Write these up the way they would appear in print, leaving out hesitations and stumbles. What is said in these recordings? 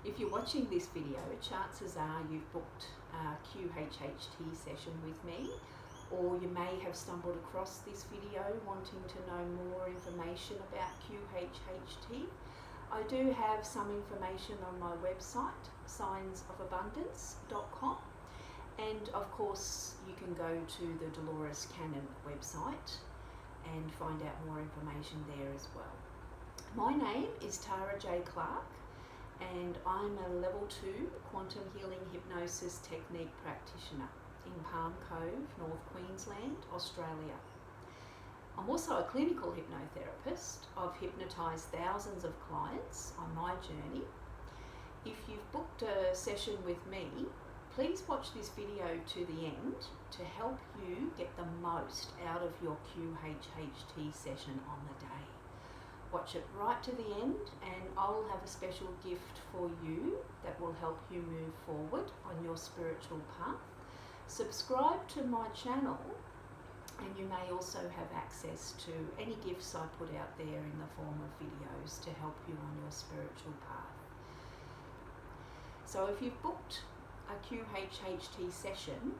If you're watching this video, chances are you've booked a QHHT session with me, or you may have stumbled across this video wanting to know more information about QHHT. I do have some information on my website, signsofabundance.com, and of course you can go to the Dolores Cannon website and find out more information there as well. My name is Tara J. Clarke, and I'm a level 2 Quantum Healing Hypnosis Technique practitioner in Palm Cove, North Queensland, Australia. I'm also a clinical hypnotherapist. I've hypnotised thousands of clients on my journey. If you've booked a session with me, please watch this video to the end to help you get the most out of your QHHT session on the day. Watch it right to the end and I'll have a special gift for you that will help you move forward on your spiritual path. Subscribe to my channel and you may also have access to any gifts I put out there in the form of videos to help you on your spiritual path. So if you've booked a QHHT session,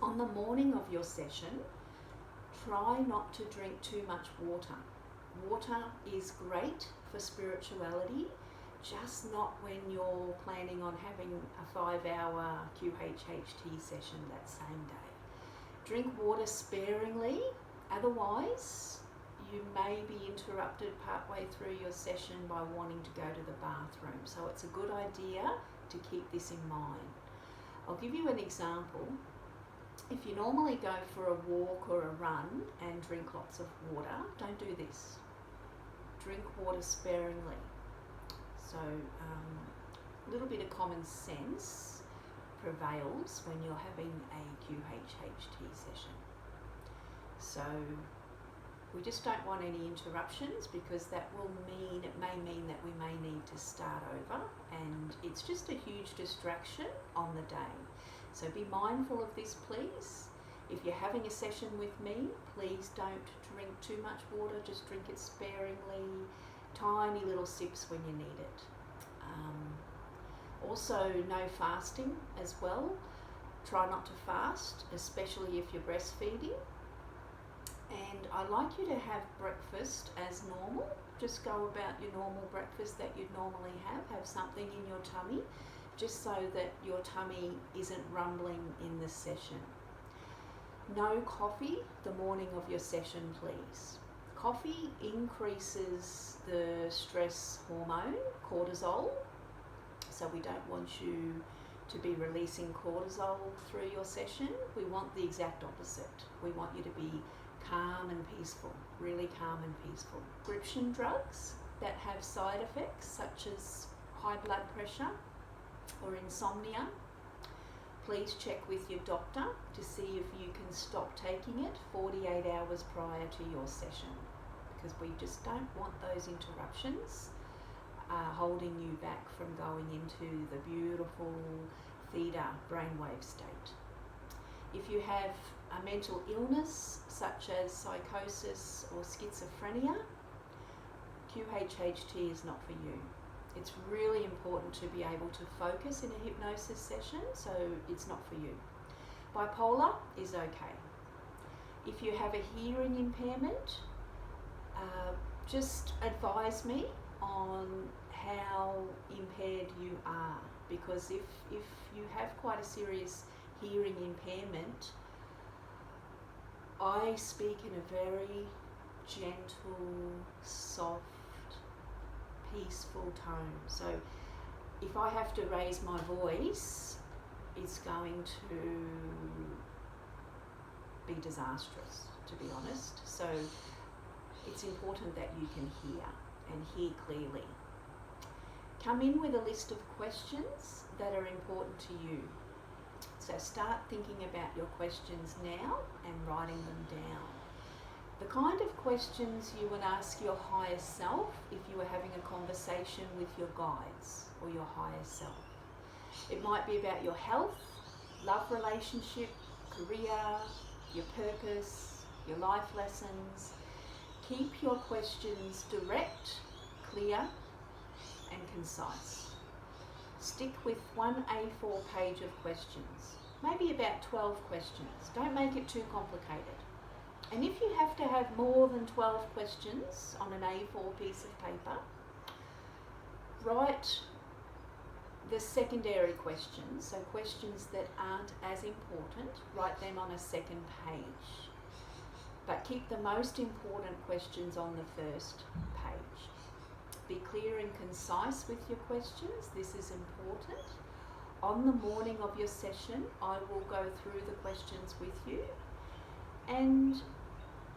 on the morning of your session, try not to drink too much water. Water is great for spirituality, just not when you're planning on having a 5-hour QHHT session that same day. Drink water sparingly, otherwise you may be interrupted partway through your session by wanting to go to the bathroom. So it's a good idea to keep this in mind. I'll give you an example. If you normally go for a walk or a run and drink lots of water, don't do this. Drink water sparingly. So a little bit of common sense prevails when you're having a QHHT session. So we just don't want any interruptions, because that will mean, it may mean that we may need to start over, and it's just a huge distraction on the day. So be mindful of this, please. If you're having a session with me, please don't drink too much water, just drink it sparingly, tiny little sips when you need it. Also, no fasting as well. Try not to fast, especially if you're breastfeeding. And I like you to have breakfast as normal. Just go about your normal breakfast that you'd normally have. Have something in your tummy, just so that your tummy isn't rumbling in the session. No coffee the morning of your session, please. Coffee increases the stress hormone, cortisol, so we don't want you to be releasing cortisol through your session. We want the exact opposite. We want you to be calm and peaceful, really calm and peaceful. Prescription drugs that have side effects such as high blood pressure or insomnia, please check with your doctor to see if you can stop taking it 48 hours prior to your session, because we just don't want those interruptions holding you back from going into the beautiful theta brainwave state. If you have a mental illness such as psychosis or schizophrenia, QHHT is not for you. It's really important to be able to focus in a hypnosis session, so it's not for you. Bipolar is okay. If you have a hearing impairment, just advise me on how impaired you are, because if you have quite a serious hearing impairment, I speak in a very gentle, soft, peaceful tone. So if I have to raise my voice, it's going to be disastrous, to be honest. So it's important that you can hear and hear clearly. Come in with a list of questions that are important to you. So start thinking about your questions now and writing them down. The kind of questions you would ask your higher self if you were having a conversation with your guides or your higher self. It might be about your health, love relationship, career, your purpose, your life lessons. Keep your questions direct, clear, and concise. Stick with one A4 page of questions, maybe about 12 questions. Don't make it too complicated. And if you have to have more than 12 questions on an A4 piece of paper, write the secondary questions, so questions that aren't as important, write them on a second page. But keep the most important questions on the first page. Be clear and concise with your questions. This is important. On the morning of your session, I will go through the questions with you. And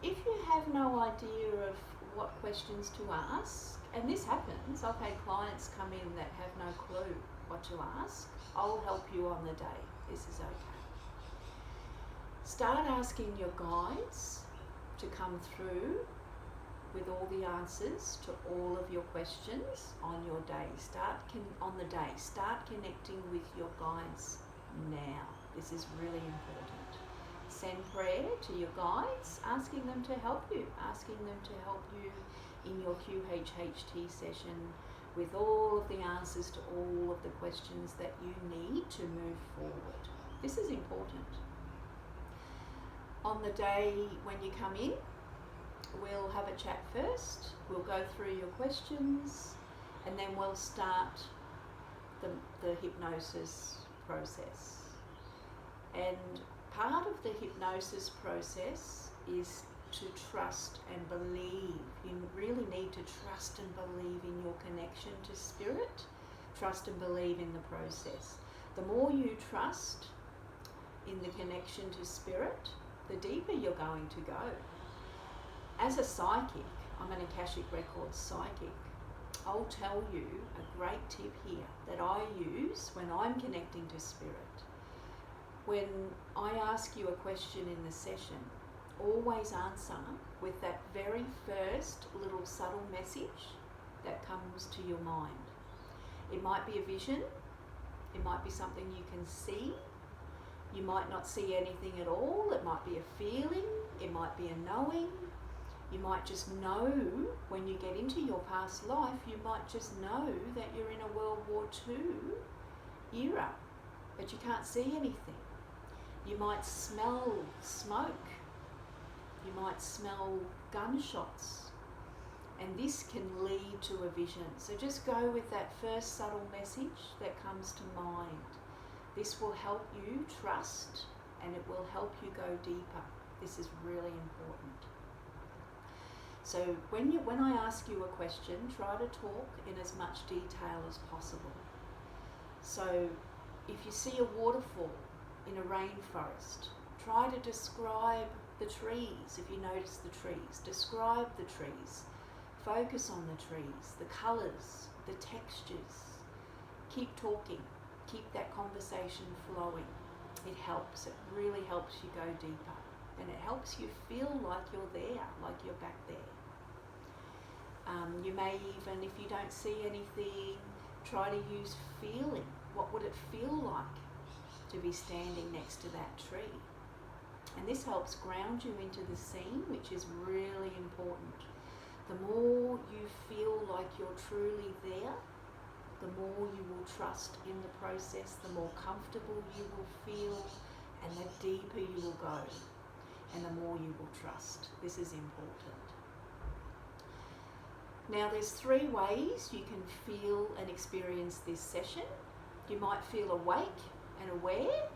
if you have no idea of what questions to ask, and this happens, I've had clients come in that have no clue what to ask, I'll help you on the day. This is okay. Start asking your guides to come through with all the answers to all of your questions on your day. Start connecting with your guides now. This is really important. Send prayer to your guides, asking them to help you in your QHHT session with all of the answers to all of the questions that you need to move forward. This is important. On the day when you come in, we'll have a chat first, we'll go through your questions, and then we'll start the hypnosis process. And part of the hypnosis process is to trust and believe. You really need to trust and believe in your connection to spirit, trust and believe in the process. The more you trust in the connection to spirit, the deeper you're going to go. As a psychic, I'm an Akashic Records psychic, I'll tell you a great tip here that I use when I'm connecting to spirit. When I ask you a question in the session, always answer with that very first little subtle message that comes to your mind. It might be a vision, it might be something you can see, you might not see anything at all, it might be a feeling, it might be a knowing, you might just know when you get into your past life, you might just know that you're in a World War II era, but you can't see anything. You might smell smoke, you might smell gunshots, and this can lead to a vision. So just go with that first subtle message that comes to mind. This will help you trust and it will help you go deeper. This is really important. So when I ask you a question, try to talk in as much detail as possible. So if you see a waterfall in a rainforest, try to describe the trees. If you notice the trees, describe the trees. Focus on the trees, the colours, the textures. Keep talking. Keep that conversation flowing. It helps. It really helps you go deeper. And it helps you feel like you're there, like you're back there. You may even, if you don't see anything, try to use feeling. What would it feel like to be standing next to that tree? And this helps ground you into the scene, which is really important. The more you feel like you're truly there, the more you will trust in the process, the more comfortable you will feel, and the deeper you will go, and the more you will trust. This is important. Now there's 3 ways you can feel and experience this session. You might feel awake and aware,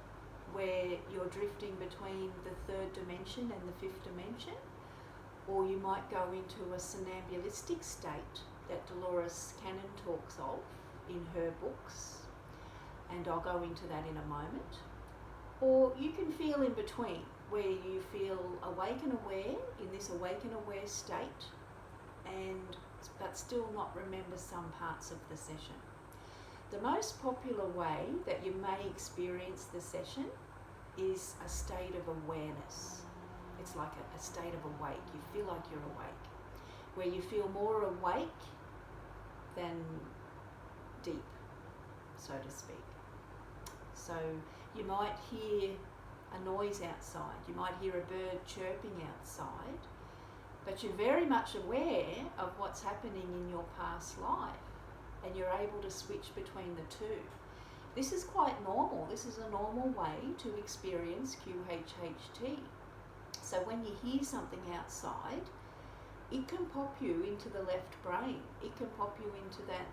where you're drifting between the 3rd dimension and the 5th dimension, or you might go into a somnambulistic state that Dolores Cannon talks of in her books, and I'll go into that in a moment. Or you can feel in between, where you feel awake and aware, in this awake and aware state, but still not remember some parts of the session. The most popular way that you may experience the session is a state of awareness. It's like a state of awake. You feel like you're awake, where you feel more awake than deep, so to speak. So you might hear a noise outside, you might hear a bird chirping outside, but you're very much aware of what's happening in your past life. and you're able to switch between the two. This is quite normal. This is a normal way to experience QHHT. So when you hear something outside, it can pop you into the left brain. It can pop you into that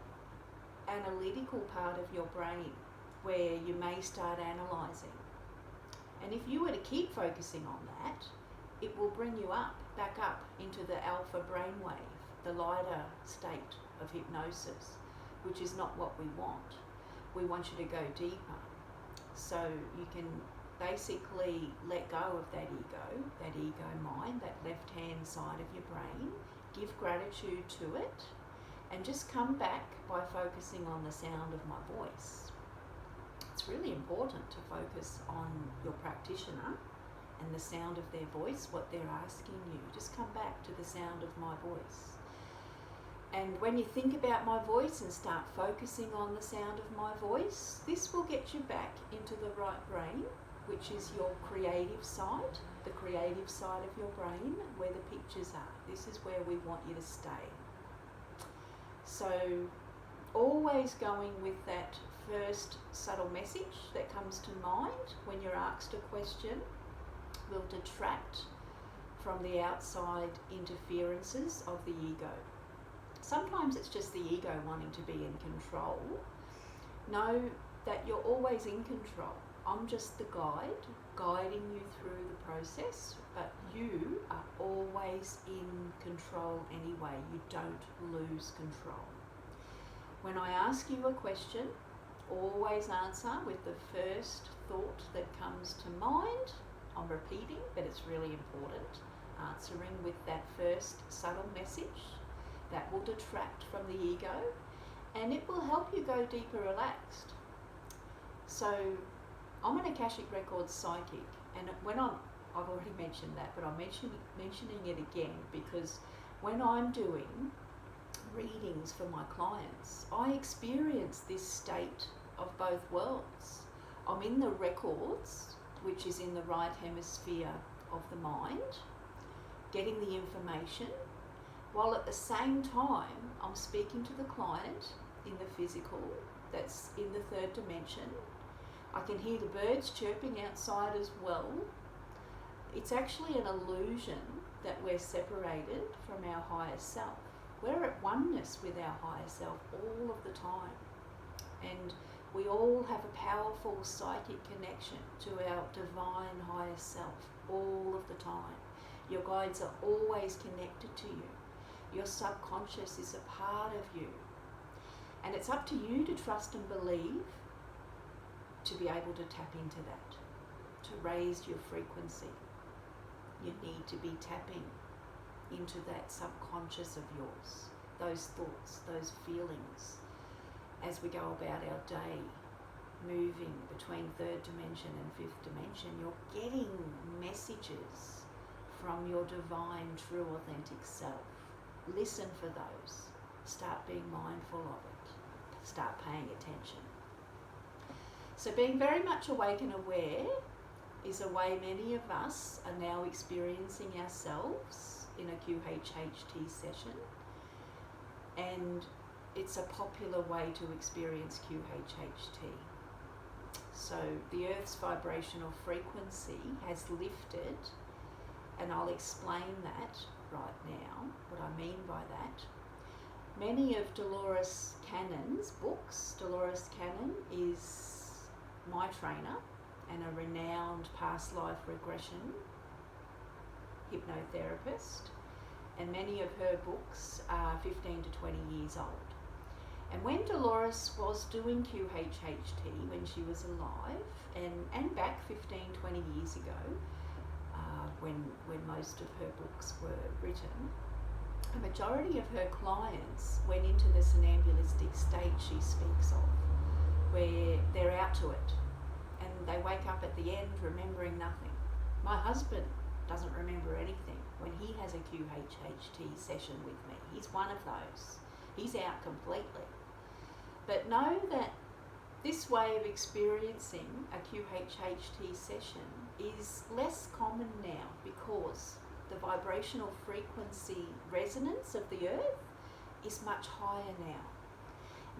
analytical part of your brain where you may start analysing. And if you were to keep focusing on that, it will bring you back up into the alpha brainwave, the lighter state of hypnosis, which is not what we want. We want you to go deeper. So you can basically let go of that ego mind, that left-hand side of your brain, give gratitude to it, and just come back by focusing on the sound of my voice. It's really important to focus on your practitioner and the sound of their voice, what they're asking you. Just come back to the sound of my voice. And when you think about my voice and start focusing on the sound of my voice, this will get you back into the right brain, which is your creative side, the creative side of your brain where the pictures are. This is where we want you to stay. So always going with that first subtle message that comes to mind when you're asked a question will detract from the outside interferences of the ego. Sometimes it's just the ego wanting to be in control. Know that you're always in control. I'm just the guide, guiding you through the process, but you are always in control anyway. You don't lose control. When I ask you a question, always answer with the first thought that comes to mind. I'm repeating, but it's really important. Answering with that first subtle message that will detract from the ego, and it will help you go deeper relaxed. So I'm an Akashic Records psychic, and I've already mentioned that, but I'm mentioning it again because when I'm doing readings for my clients, I experience this state of both worlds. I'm in the records, which is in the right hemisphere of the mind, getting the information, while at the same time I'm speaking to the client in the physical, that's in the third dimension. I can hear the birds chirping outside as well. It's actually an illusion that we're separated from our higher self. We're at oneness with our higher self all of the time. And we all have a powerful psychic connection to our divine higher self all of the time. Your guides are always connected to you. Your subconscious is a part of you. And it's up to you to trust and believe to be able to tap into that, to raise your frequency. You need to be tapping into that subconscious of yours, those thoughts, those feelings, as we go about our day, moving between third dimension and fifth dimension. You're getting messages from your divine, true, authentic self. Listen for those. Start being mindful of it. Start paying attention. So being very much awake and aware is a way many of us are now experiencing ourselves in a QHHT session, and it's a popular way to experience QHHT. So the Earth's vibrational frequency has lifted, and I'll explain that right now, what I mean by that. Many of Dolores Cannon's books, Dolores Cannon is my trainer and a renowned past life regression hypnotherapist, and many of her books are 15 to 20 years old. And when Dolores was doing QHHT when she was alive, and back 15, 20 years ago, when most of her books were written, a majority of her clients went into the somnambulistic state she speaks of, where they're out to it and they wake up at the end remembering nothing. My husband doesn't remember anything when he has a QHHT session with me. He's one of those. He's out completely. But know that this way of experiencing a QHHT session is less common now because the vibrational frequency resonance of the earth is much higher now.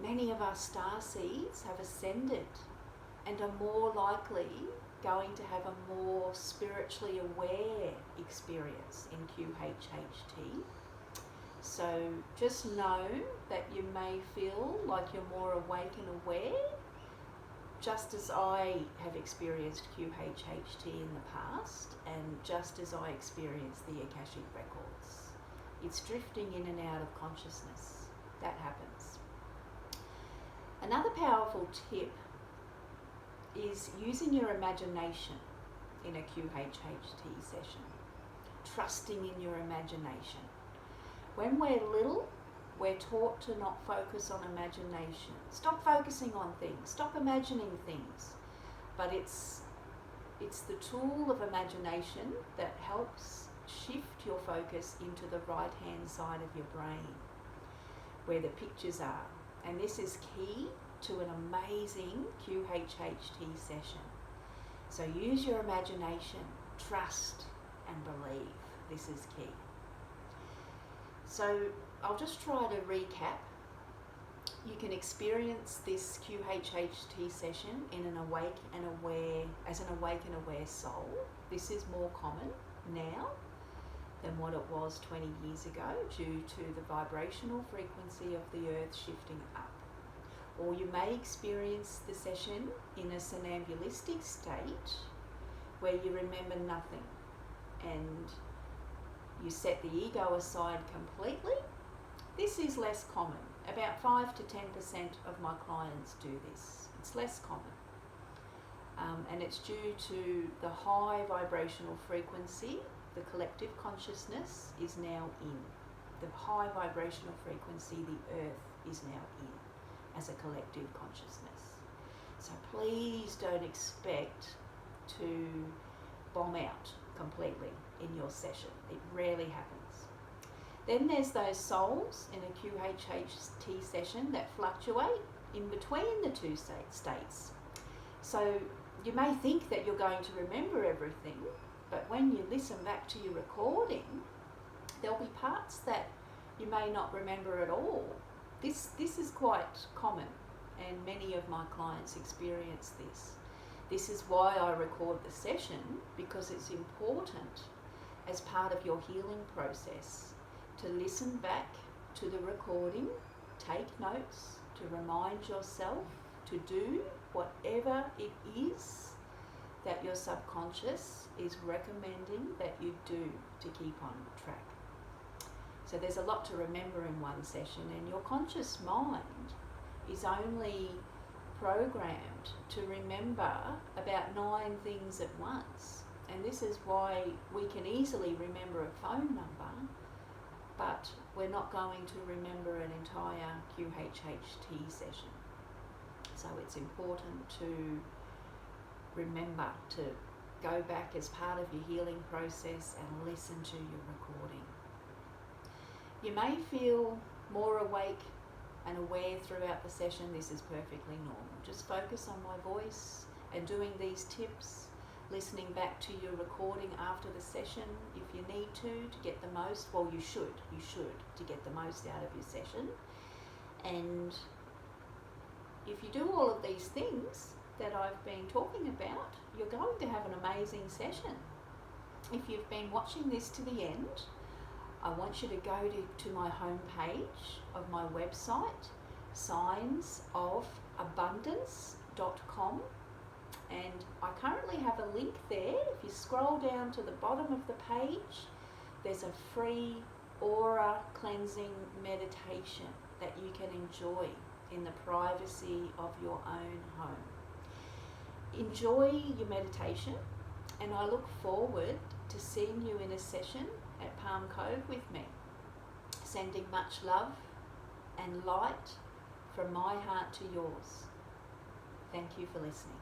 Many of our star seeds have ascended and are more likely going to have a more spiritually aware experience in QHHT. So just know that you may feel like you're more awake and aware, just as I have experienced QHHT in the past and just as I experienced the Akashic Records. It's drifting in and out of consciousness. That happens. Another powerful tip is using your imagination in a QHHT session. Trusting in your imagination. When we're little, we're taught to not focus on imagination. Stop focusing on things. Stop imagining things. But it's the tool of imagination that helps shift your focus into the right-hand side of your brain, where the pictures are. And this is key to an amazing QHHT session. So use your imagination, trust and believe. This is key. So I'll just try to recap. You can experience this QHHT session in an awake and aware, as an awake and aware soul. This is more common now than what it was 20 years ago due to the vibrational frequency of the earth shifting up. Or you may experience the session in a somnambulistic state where you remember nothing and you set the ego aside completely. This is less common. About 5 to 10% of my clients do this. It's less common. And it's due to the high vibrational frequency the collective consciousness is now in. The high vibrational frequency the earth is now in as a collective consciousness. So please don't expect to bomb out completely in your session. It rarely happens. Then there's those souls in a QHHT session that fluctuate in between the two states. So you may think that you're going to remember everything, but when you listen back to your recording, there'll be parts that you may not remember at all. This is quite common, and many of my clients experience this. This is why I record the session, because it's important as part of your healing process to listen back to the recording, take notes, to remind yourself to do whatever it is that your subconscious is recommending that you do to keep on track. So there's a lot to remember in one session, and your conscious mind is only programmed to remember about 9 things at once. And this is why we can easily remember a phone number, but we're not going to remember an entire QHHT session. So it's important to remember to go back as part of your healing process and listen to your recording. You may feel more awake and aware throughout the session. This is perfectly normal. Just focus on my voice and doing these tips, listening back to your recording after the session if you need to get the most, well you should to get the most out of your session. And if you do all of these things that I've been talking about, you're going to have an amazing session. If you've been watching this to the end, I want you to go to my homepage of my website, signsofabundance.com, and I currently have a link there. If you scroll down to the bottom of the page, there's a free aura cleansing meditation that you can enjoy in the privacy of your own home. Enjoy your meditation, and I look forward to seeing you in a session at Palm Cove with me. Sending much love and light from my heart to yours. Thank you for listening.